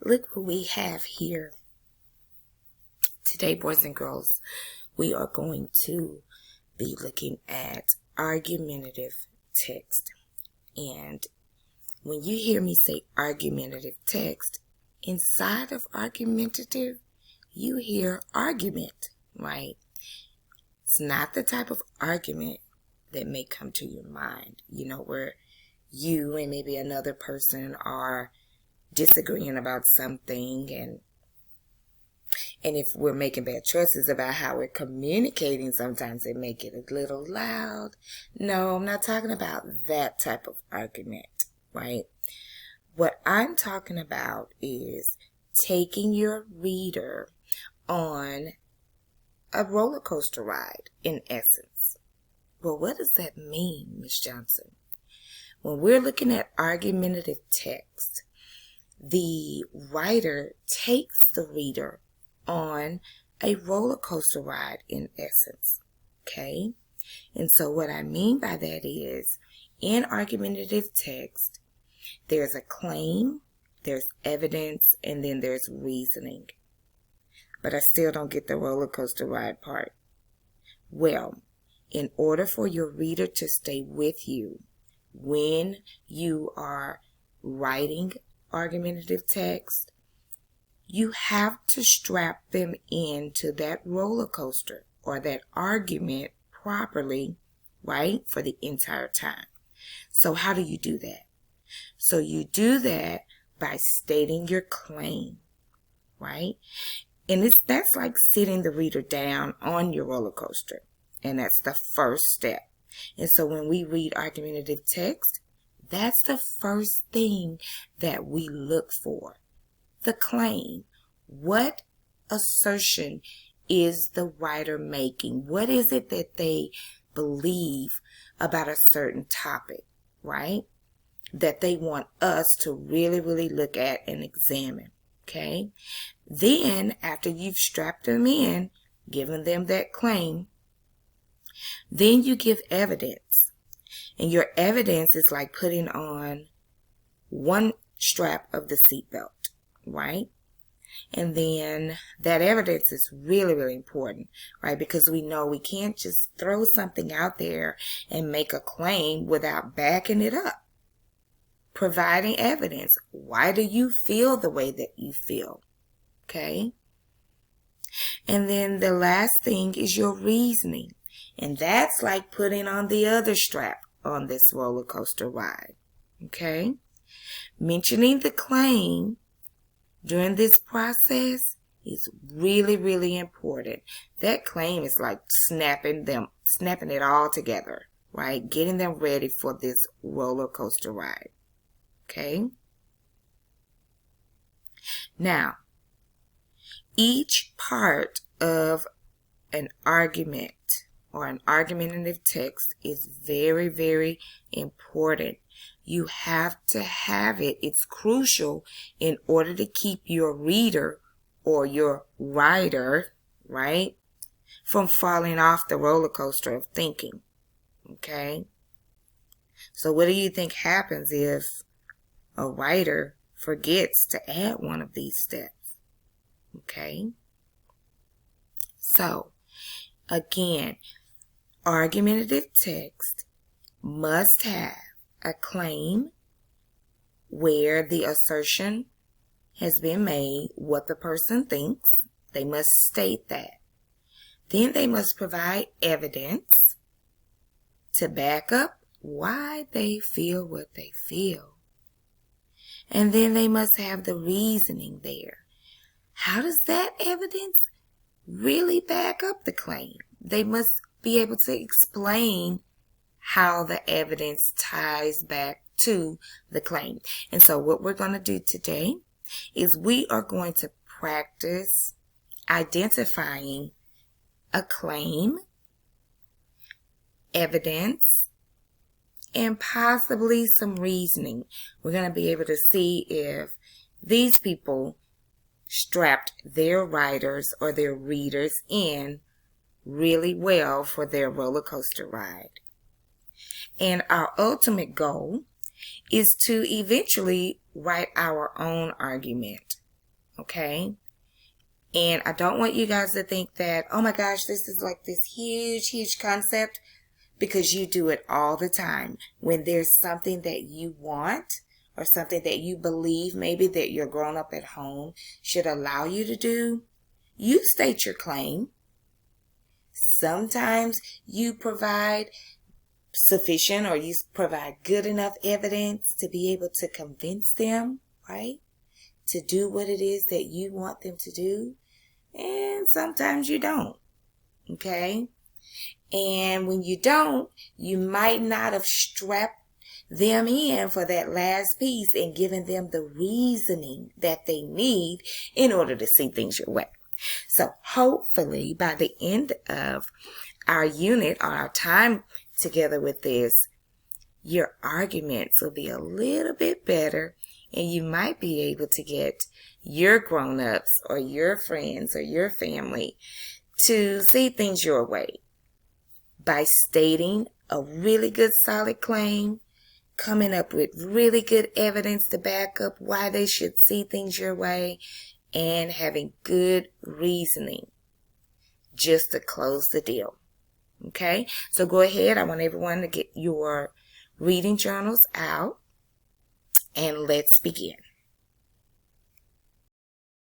look what we have here. Today, boys and girls, we are going to be looking at argumentative text. And when you hear me say argumentative text, inside of argumentative, you hear argument, right? It's not the type of argument that may come to your mind, where you and maybe another person are disagreeing about something, and if we're making bad choices about how we're communicating, sometimes they make it a little loud. No, I'm not talking about that type of argument, right? What I'm talking about is taking your reader on a roller coaster ride, in essence. Well, what does that mean, Miss Johnson? When we're looking at argumentative text, the writer takes the reader on a roller coaster ride, in essence. Okay? And so what I mean by that is, in argumentative text, there's a claim, there's evidence, and then there's reasoning. But I still don't get the roller coaster ride part. Well, in order for your reader to stay with you when you are writing argumentative text, you have to strap them into that roller coaster or that argument properly, right, for the entire time. So how do you do that? So you do that by stating your claim, right? And that's like sitting the reader down on your roller coaster. And that's the first step. And so when we read argumentative text, that's the first thing that we look for. The claim. What assertion is the writer making? What is it that they believe about a certain topic, right? That they want us to really, really look at and examine, okay? Then, after you've strapped them in, given them that claim, then you give evidence. And your evidence is like putting on one strap of the seatbelt, right? And then that evidence is really, really important, right? Because we know we can't just throw something out there and make a claim without backing it up. Providing evidence. Why do you feel the way that you feel? Okay? And then the last thing is your reasoning. And that's like putting on the other strap on this roller coaster ride. Okay? Mentioning the claim during this process is really, really important. That claim is like snapping it all together, right? Getting them ready for this roller coaster ride. Okay? Now, each part of an argument or an argumentative text is very, very important. You have to have it. It's crucial in order to keep your reader or your writer, right, from falling off the roller coaster of thinking. Okay? So what do you think happens if a writer forgets to add one of these steps? Okay? So, again, argumentative text must have a claim where the assertion has been made, what the person thinks. They must state that. Then they must provide evidence to back up why they feel what they feel. And then they must have the reasoning there. How does that evidence really back up the claim? They must be able to explain how the evidence ties back to the claim. And so what we're going to do today is we are going to practice identifying a claim, evidence, and possibly some reasoning. We're going to be able to see if these people strapped their writers or their readers in really well for their roller coaster ride. And our ultimate goal is to eventually write our own argument. okay? And I don't want you guys to think that, oh my gosh, this is like this huge concept, because you do it all the time. When there's something that you want or something that you believe maybe that your grown up at home should allow you to do, you state your claim. Sometimes you provide sufficient or you provide good enough evidence to be able to convince them, right, to do what it is that you want them to do. And sometimes you don't, okay? And when you don't, you might not have strapped them in for that last piece and given them the reasoning that they need in order to see things your way. So hopefully by the end of our unit or our time together with this, your arguments will be a little bit better, and you might be able to get your grown-ups or your friends or your family to see things your way by stating a really good solid claim, coming up with really good evidence to back up why they should see things your way, and having good reasoning just to close the deal. Okay, so go ahead. I want everyone to get your reading journals out, and let's begin.